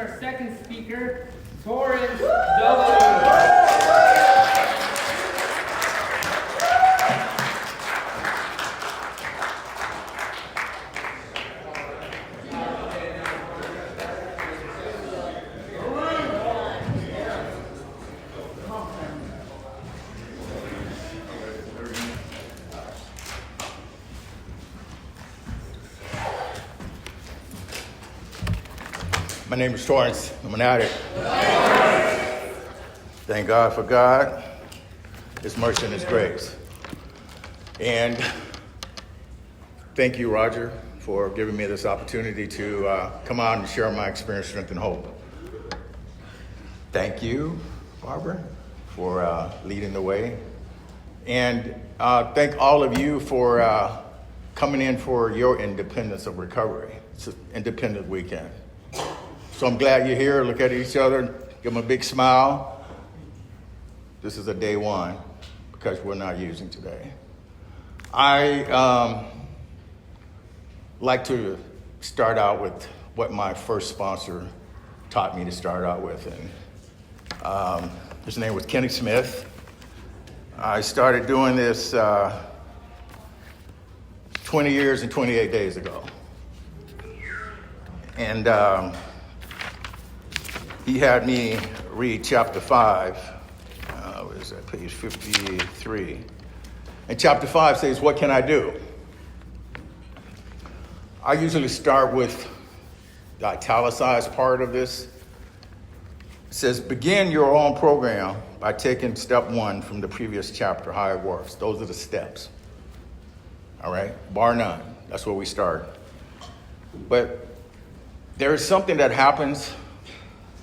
our second speaker, Torrence W. My name is Torrence. I'm an addict. Thank God for God, His mercy and His grace. And thank you, Roger, for giving me this opportunity to come out and share my experience, strength, and hope. Thank you, Barbara, for leading the way. And thank all of you for coming in for your independence of recovery. It's an independent weekend. So I'm glad you're here. Look at each other, give them a big smile. This is a day one because we're not using today. I like to start out with what my first sponsor taught me to start out with. And his name was Kenny Smith. I started doing this 20 years and 28 days ago. And he had me read chapter 5, what is that, page 53. And chapter 5 says, what can I do? I usually start with the italicized part of this. It says, begin your own program by taking step 1 from the previous chapter, how it works. Those are the steps. All right, bar none. That's where we start. But there is something that happens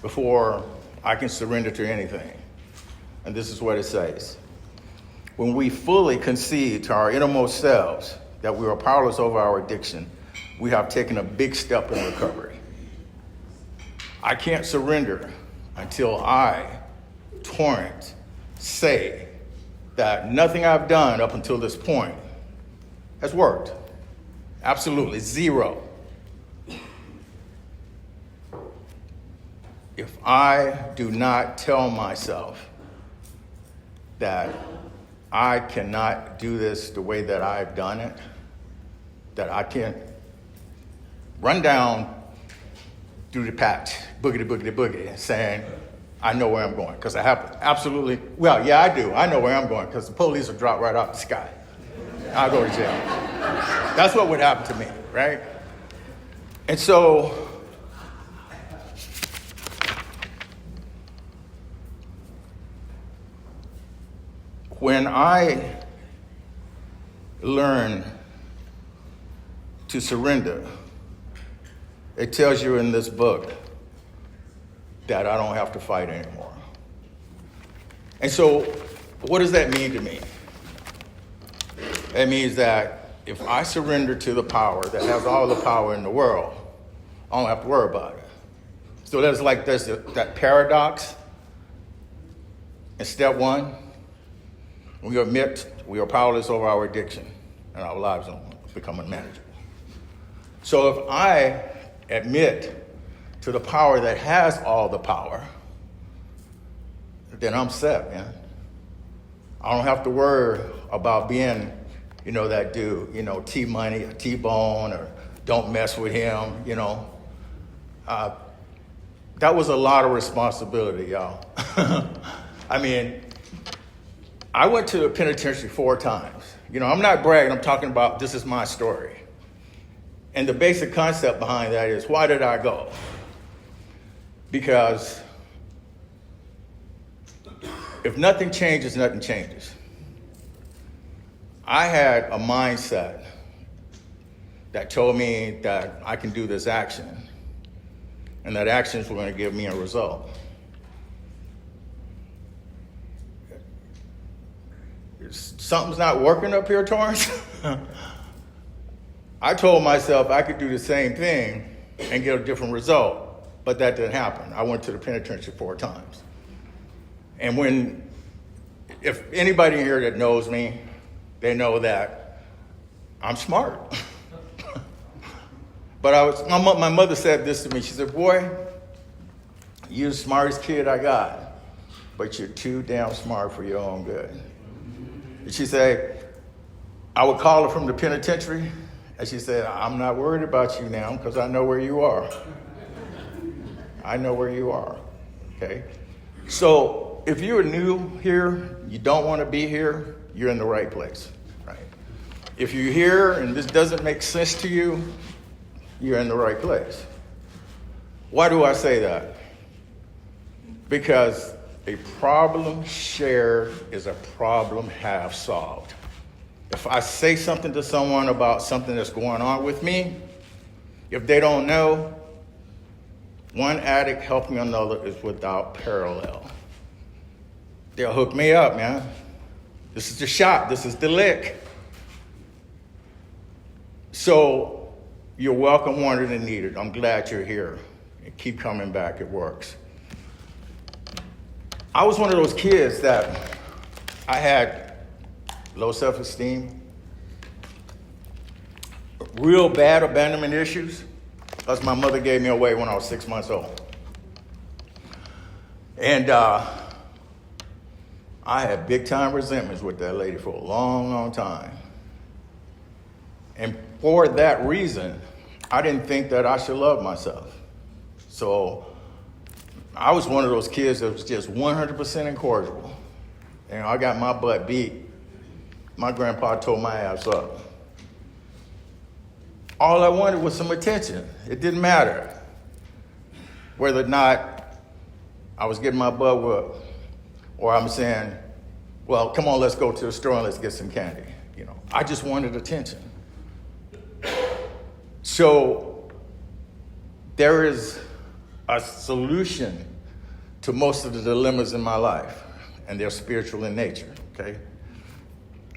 before I can surrender to anything. And this is what it says. When we fully concede to our innermost selves that we are powerless over our addiction, we have taken a big step in recovery. I can't surrender until I, Torrance, say that nothing I've done up until this point has worked. Absolutely, zero. If I do not tell myself that I cannot do this the way that I've done it, that I can't run down through the patch, boogity, boogity, boogity, saying, I know where I'm going, because I have absolutely, well, yeah, I do. I know where I'm going, because the police will drop right off the sky. I'll go to jail. That's what would happen to me, right? And so, when I learn to surrender, it tells you in this book that I don't have to fight anymore. And so, what does that mean to me? It means that if I surrender to the power that has all the power in the world, I don't have to worry about it. So there's that paradox in step 1. We admit we are powerless over our addiction and our lives become unmanageable. So if I admit to the power that has all the power, then I'm set, man. I don't have to worry about being, that dude, T-Money or T-Bone or don't mess with him, That was a lot of responsibility, y'all. I mean, I went to the penitentiary 4 times. I'm not bragging. I'm talking about this is my story. And the basic concept behind that is, why did I go? Because if nothing changes, nothing changes. I had a mindset that told me that I can do this action, and that actions were going to give me a result. Something's not working up here, Torrance. I told myself I could do the same thing and get a different result, but that didn't happen. I went to the penitentiary 4 times. And if anybody here that knows me, they know that I'm smart. But my mother said this to me. She said, boy, You're the smartest kid I got, but you're too damn smart for your own good. And she said, I would call her from the penitentiary, and she said, I'm not worried about you now because I know where you are. I know where you are, okay? So if you're new here, you don't want to be here, you're in the right place, right? If you're here and this doesn't make sense to you, you're in the right place. Why do I say that? Because a problem shared is a problem half solved. If I say something to someone about something that's going on with me, if they don't know, one addict helping another is without parallel. They'll hook me up, man. This is the shot. This is the lick. So you're welcome, wanted, and needed. I'm glad you're here. And keep coming back. It works. I was one of those kids that I had low self-esteem, real bad abandonment issues, because my mother gave me away when I was 6 months old. And I had big-time resentments with that lady for a long, long time. And for that reason, I didn't think that I should love myself. So I was one of those kids that was just 100% incorrigible. And I got my butt beat. My grandpa tore my ass up. All I wanted was some attention. It didn't matter whether or not I was getting my butt whooped or I'm saying, well, come on, let's go to the store and let's get some candy. You know, I just wanted attention. So there is a solution to most of the dilemmas in my life, and they're spiritual in nature, okay?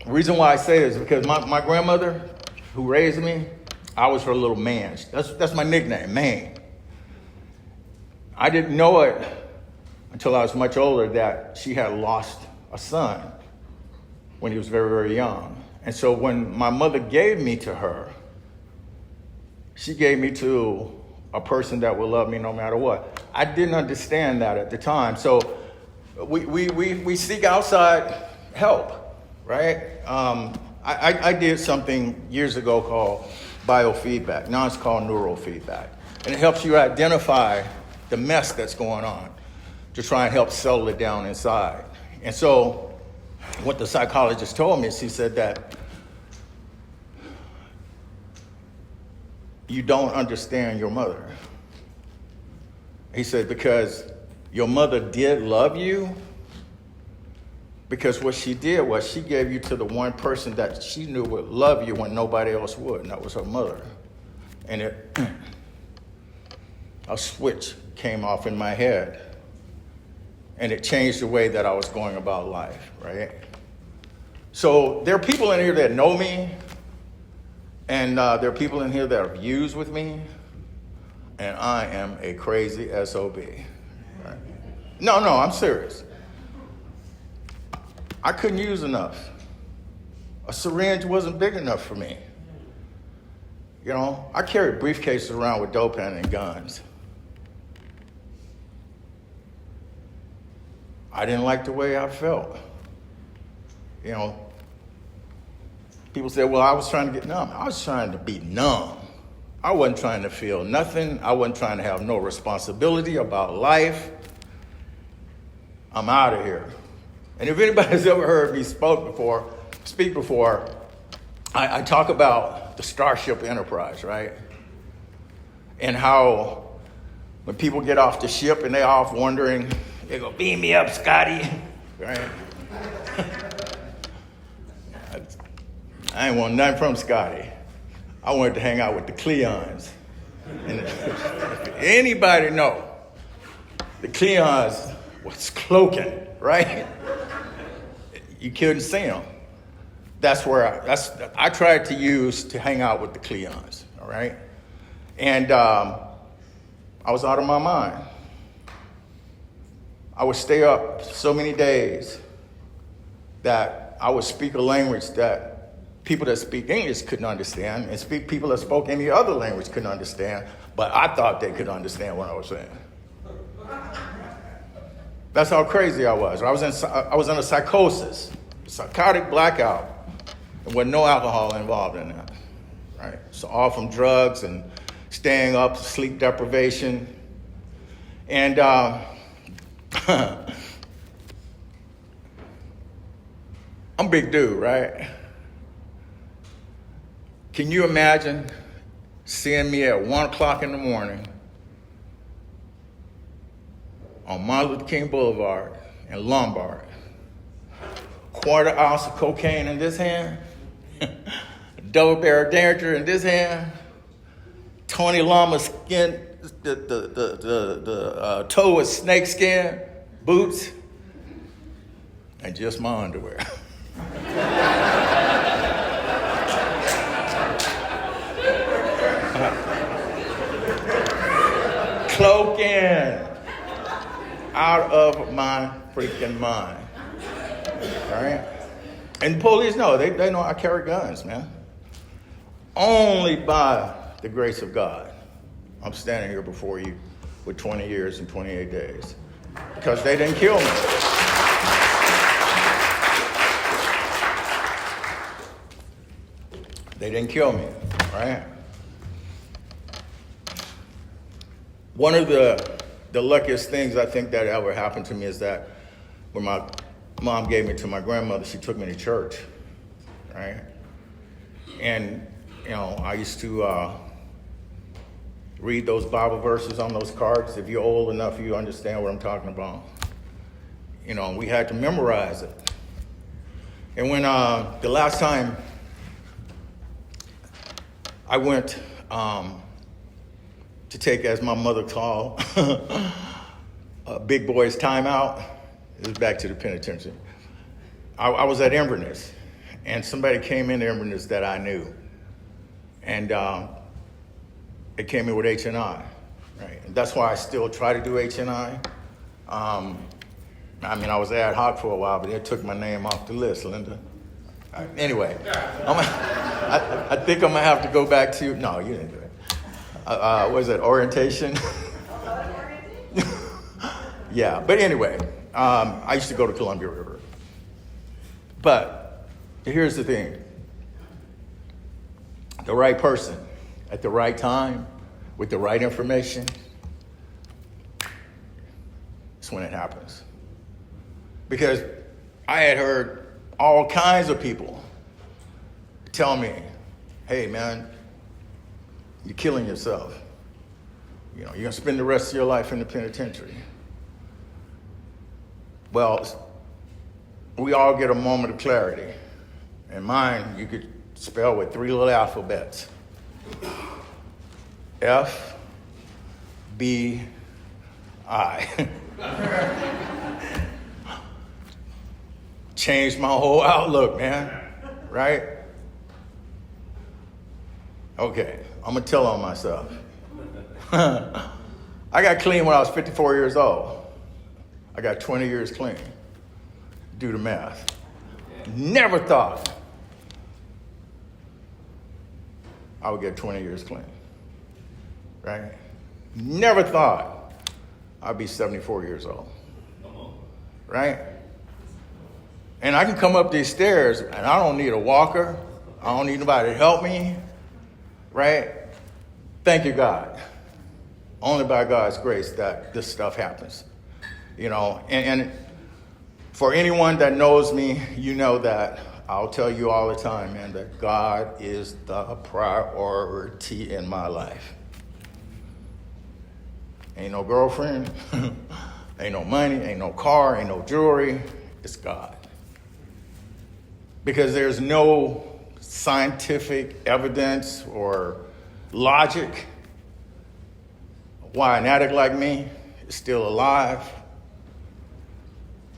The reason why I say this is because my grandmother, who raised me, I was her little man. That's my nickname, man. I didn't know it until I was much older that she had lost a son when he was very, very young. And so when my mother gave me to her, she gave me to a person that would love me no matter what. I didn't understand that at the time. So we seek outside help. Right? I did something years ago called biofeedback. Now it's called neurofeedback. And it helps you identify the mess that's going on to try and help settle it down inside. And so what the psychologist told me is he said that you don't understand your mother. He said because your mother did love you, because what she did was she gave you to the one person that she knew would love you when nobody else would, and that was her mother. And a switch came off in my head, and it changed the way that I was going about life, right? So there are people in here that know me, and there are people in here that have used with me, and I am a crazy SOB. Right? No, I'm serious. I couldn't use enough. A syringe wasn't big enough for me. You know, I carried briefcases around with dope and guns. I didn't like the way I felt. You know, people say, well, I was trying to get numb. I was trying to be numb. I wasn't trying to feel nothing. I wasn't trying to have no responsibility about life. I'm out of here. And if anybody's ever heard me speak before, I talk about the Starship Enterprise, right? And how when people get off the ship and they're off wondering, they go, beam me up, Scotty, right? I ain't want nothing from Scotty. I wanted to hang out with the Cleons. And if anybody know, the Cleons was cloaking, right? You couldn't see them. That's where I tried to use to hang out with the Cleons, all right? And I was out of my mind. I would stay up so many days that I would speak a language that people that speak English couldn't understand, and people that spoke any other language couldn't understand, but I thought they could understand what I was saying. That's how crazy I was. I was in a psychosis, psychotic blackout. There was no alcohol involved in that, right? So all from drugs and staying up, sleep deprivation. And I'm a big dude, right? Can you imagine seeing me at 1 o'clock in the morning on Martin Luther King Boulevard in Lombard, quarter ounce of cocaine in this hand, double barrel Derringer in this hand, Tony Lama skin, the toe with snake skin, boots, and just my underwear. Cloaking. Out of my freaking mind. All right? And the police know. They know I carry guns, man. Only by the grace of God, I'm standing here before you with 20 years and 28 days. Because they didn't kill me. They didn't kill me, right? One of the luckiest things I think that ever happened to me is that when my mom gave me to my grandmother, she took me to church, right? And, you know, I used to read those Bible verses on those cards. If you're old enough, you understand what I'm talking about. You know, we had to memorize it. And when the last time I went to take, as my mother called, a big boy's timeout. It was back to the penitentiary. I was at Inverness, and somebody came into Inverness that I knew. And it came in with H&I, right? And that's why I still try to do H&I. I mean, I was ad hoc for a while, but they took my name off the list, Linda. Anyway, I think I'm going to have to go back to, no, you didn't do it. What is it, orientation? Yeah, but anyway, I used to go to Columbia River. But here's the thing. The right person at the right time with the right information, that's when it happens. Because I had heard all kinds of people tell me, hey, man, you're killing yourself. You know, you're going to spend the rest of your life in the penitentiary. Well, we all get a moment of clarity. And mine, you could spell with 3 little alphabets. F, B, I. Changed my whole outlook, man. Right? Okay, I'm going to tell on myself. I got clean when I was 54 years old. I got 20 years clean. Do the math. Never thought I would get 20 years clean. Right? Never thought I'd be 74 years old. Right? And I can come up these stairs and I don't need a walker. I don't need nobody to help me. Right? Thank you, God. Only by God's grace that this stuff happens. You know, and for anyone that knows me, you know that I'll tell you all the time, man, that God is the priority in my life. Ain't no girlfriend, ain't no money, ain't no car, ain't no jewelry. It's God. Because there's no scientific evidence or logic why an addict like me is still alive.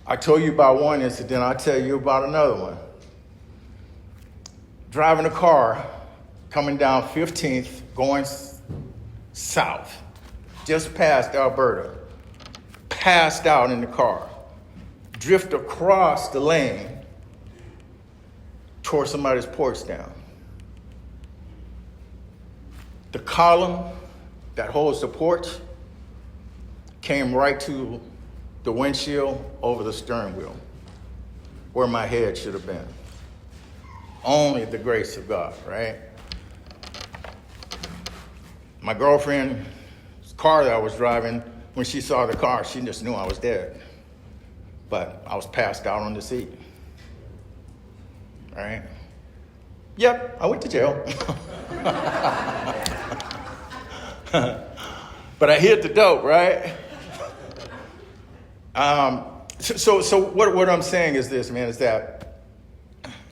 I told you about one incident, I'll tell you about another one. Driving a car, coming down 15th, going south, just past Alberta, passed out in the car, drift across the lane, tore somebody's porch down. The column that holds the porch came right to the windshield over the steering wheel, where my head should have been. Only the grace of God, right? My girlfriend's car that I was driving, when she saw the car, she just knew I was dead. But I was passed out on the seat, right? Yep, I went to jail. But I hid the dope, right? So what I'm saying is this, man, is that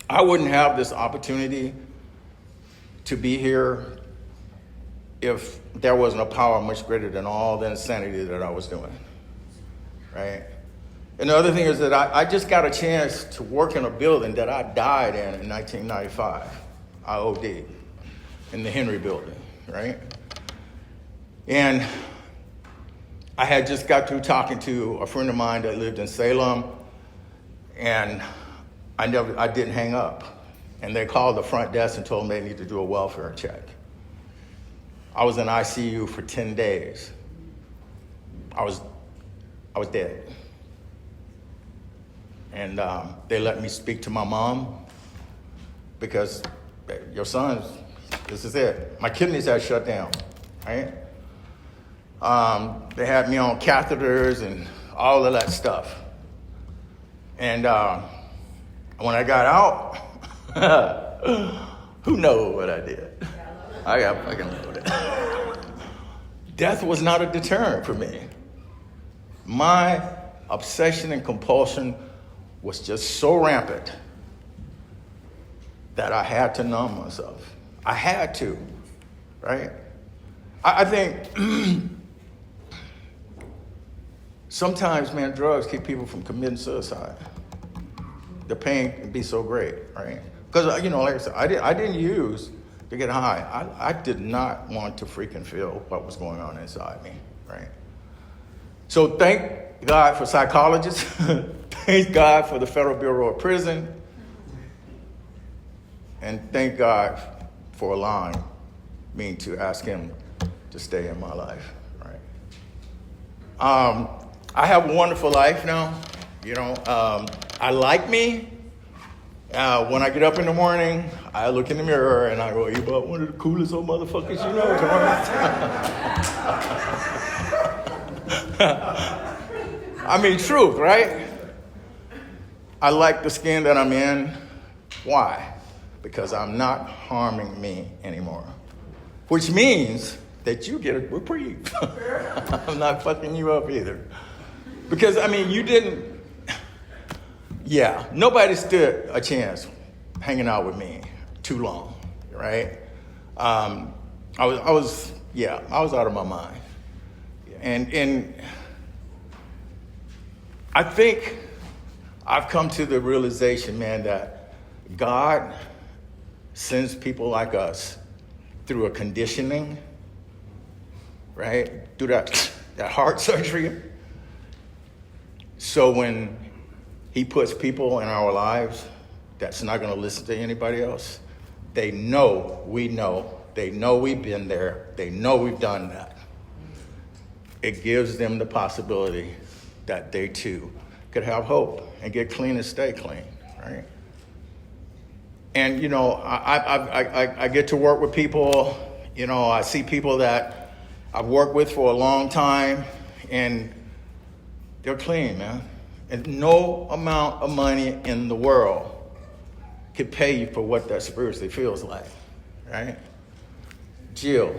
I wouldn't have this opportunity to be here if there wasn't a power much greater than all the insanity that I was doing, right? And the other thing is that I just got a chance to work in a building that I died in 1995. I OD'd in the Henry building, right? And I had just got through talking to a friend of mine that lived in Salem, and I didn't hang up. And they called the front desk and told me they need to do a welfare check. I was in ICU for 10 days. I was dead. And they let me speak to my mom because your son, this is it. My kidneys had shut down, right? They had me on catheters and all of that stuff. And when I got out, who knows what I did? I got fucking loaded. Death was not a deterrent for me. My obsession and compulsion was just so rampant that I had to numb myself. I had to, right? I think sometimes, man, drugs keep people from committing suicide. The pain can be so great, right? Because, like I said, I didn't use to get high. I did not want to freaking feel what was going on inside me, right? So thank God for psychologists. Thank God for the Federal Bureau of Prison. And thank God for allowing me to ask him to stay in my life, right? I have a wonderful life now. I like me. When I get up in the morning, I look in the mirror and I go, you about one of the coolest old motherfuckers you know, Torrence. I mean, truth, right? I like the skin that I'm in. Why? Because I'm not harming me anymore. Which means that you get a reprieve. I'm not fucking you up either. Because, you didn't... Yeah, nobody stood a chance hanging out with me too long, right? I was out of my mind. And I think I've come to the realization, man, that God sends people like us through a conditioning, right? Through that heart surgery. So when he puts people in our lives that's not going to listen to anybody else, they know we know. They know we've been there. They know we've done that. It gives them the possibility that they too could have hope and get clean and stay clean, right? And, I get to work with people, I see people that I've worked with for a long time, and they're clean, man. And no amount of money in the world could pay you for what that spiritually feels like, right? Jill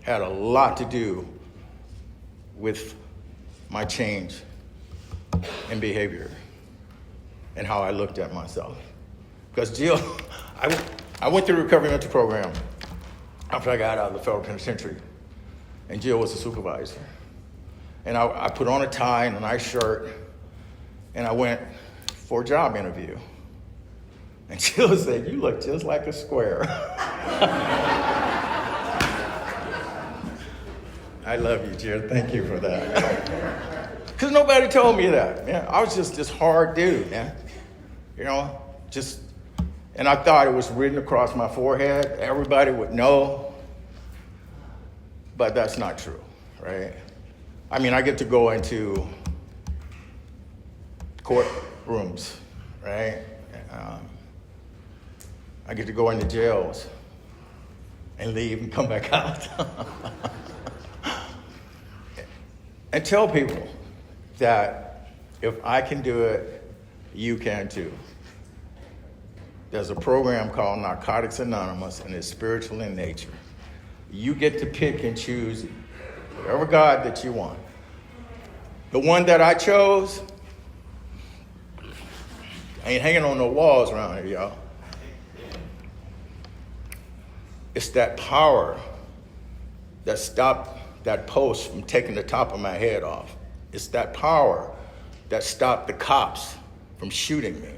had a lot to do with my change in behavior and how I looked at myself. Because Jill, I went through the recovery mental program after I got out of the federal penitentiary, and Jill was a supervisor. And I put on a tie and a nice shirt, and I went for a job interview. And Jill said, "You look just like a square." I love you, Jill. Thank you for that. Because nobody told me that, man. I was just this hard dude, man. And I thought it was written across my forehead. Everybody would know. But that's not true, right? I get to go into courtrooms, right? I get to go into jails and leave and come back out. And tell people that if I can do it, you can too. There's a program called Narcotics Anonymous, and it's spiritual in nature. You get to pick and choose whatever God that you want. The one that I chose ain't hanging on no walls around here, y'all. It's that power that stopped that post from taking the top of my head off. It's that power that stopped the cops from shooting me.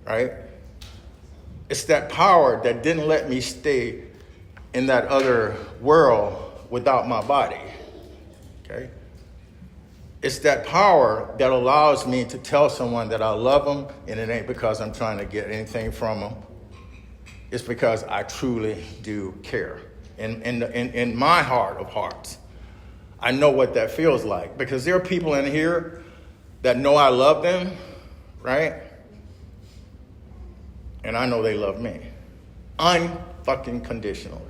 Right? It's that power that didn't let me stay in that other world without my body. Okay? It's that power that allows me to tell someone that I love them, and it ain't because I'm trying to get anything from them. It's because I truly do care. In my heart of hearts, I know what that feels like, because there are people in here that know I love them, right? And I know they love me. Unfucking conditionally,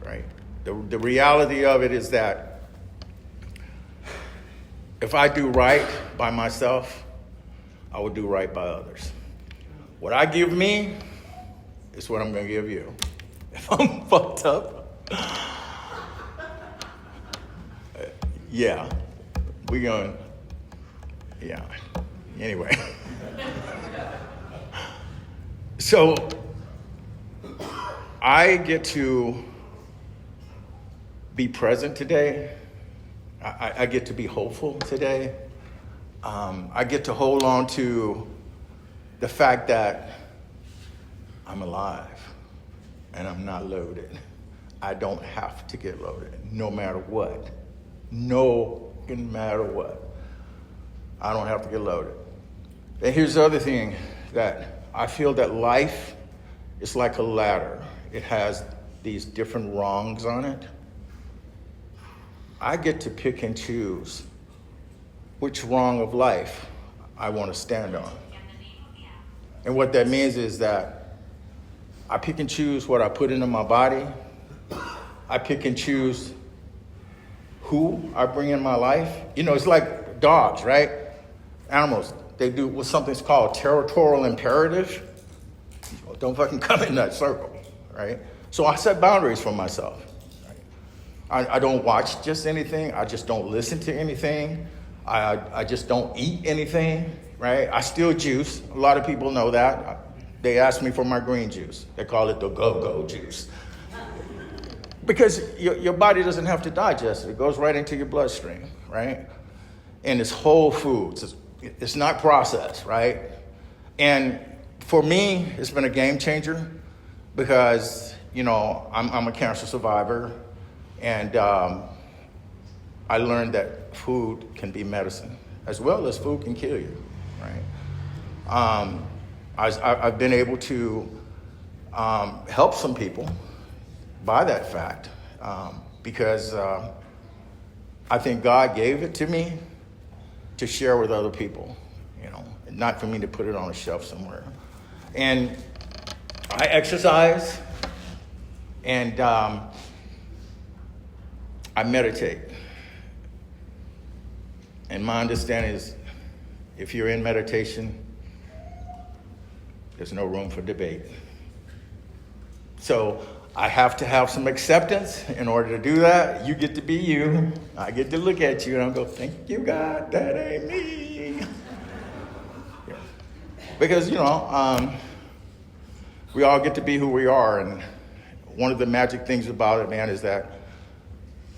right? The reality of it is that if I do right by myself, I will do right by others. What I give me is what I'm going to give you. If I'm fucked up, yeah, we going, yeah. Anyway. So I get to be present today. I get to be hopeful today. I get to hold on to the fact that I'm alive and I'm not loaded. I don't have to get loaded, no matter what. No matter what. I don't have to get loaded. And here's the other thing, that I feel that life is like a ladder. It has these different rungs on it. I get to pick and choose which rung of life I want to stand on. And what that means is that I pick and choose what I put into my body. I pick and choose who I bring in my life. You know, it's like dogs, right? Animals, they do what's something's called territorial imperative. Don't fucking come in that circle, right? So I set boundaries for myself. Right? I don't watch just anything. I just don't listen to anything. I just don't eat anything, right? I still juice. A lot of people know that. They ask me for my green juice. They call it the go-go juice. Because your body doesn't have to digest it. It goes right into your bloodstream, right? And it's whole foods. It's not processed, right? And for me, it's been a game changer because, you know, I'm a cancer survivor, and I learned that food can be medicine as well as food can kill you, right? I've been able to help some people by that fact because I think God gave it to me to share with other people, you know, not for me to put it on a shelf somewhere. And I exercise and I meditate. And my understanding is if you're in meditation, there's no room for debate. So I have to have some acceptance in order to do that. You get to be you. I get to look at you and I'll go, thank you, God, that ain't me. Yeah. Because, you know, we all get to be who we are. And one of the magic things about it, man, is that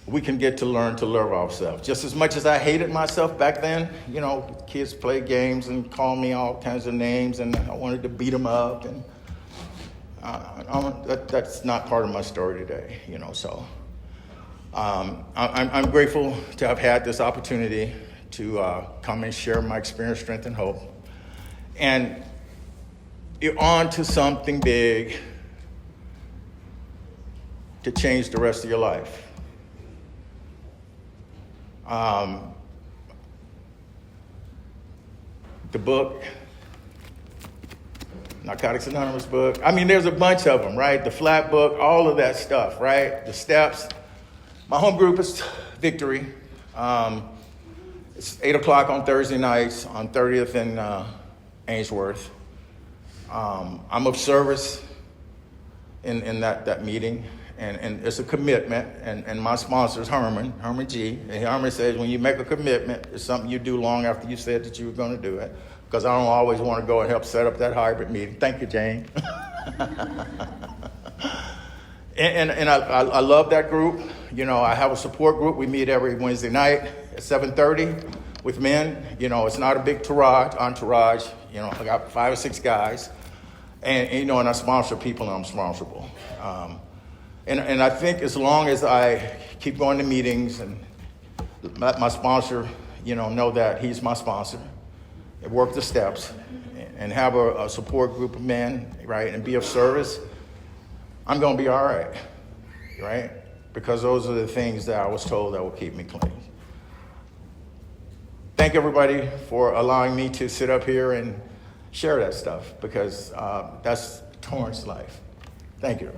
we can get to learn to love ourselves. Just as much as I hated myself back then, you know, kids play games and call me all kinds of names and I wanted to beat them up. And that's not part of my story today, you know. So I'm grateful to have had this opportunity to come and share my experience, strength, and hope. And you're on to something big to change the rest of your life. The book, Narcotics Anonymous book. I mean, there's a bunch of them, right? The flat book, all of that stuff, right? The steps. My home group is Victory. It's 8 o'clock on Thursday nights on 30th and Ainsworth. I'm of service in that meeting, and it's a commitment, and my sponsor is Herman G. And Herman says when you make a commitment, it's something you do long after you said that you were going to do it, because I don't always want to go and help set up that hybrid meeting. Thank you, Jane. and I love that group. You know, I have a support group. We meet every Wednesday night at 7:30 with men. You know, it's not a big entourage. You know, I got 5 or 6 guys. And you know, and I sponsor people and I'm sponsorable. And I think as long as I keep going to meetings and let my sponsor, you know that he's my sponsor, and work the steps and have a support group of men, right, and be of service, I'm going to be all right, right? Because those are the things that I was told that will keep me clean. Thank everybody for allowing me to sit up here and share that stuff, because that's Torrance life. Thank you.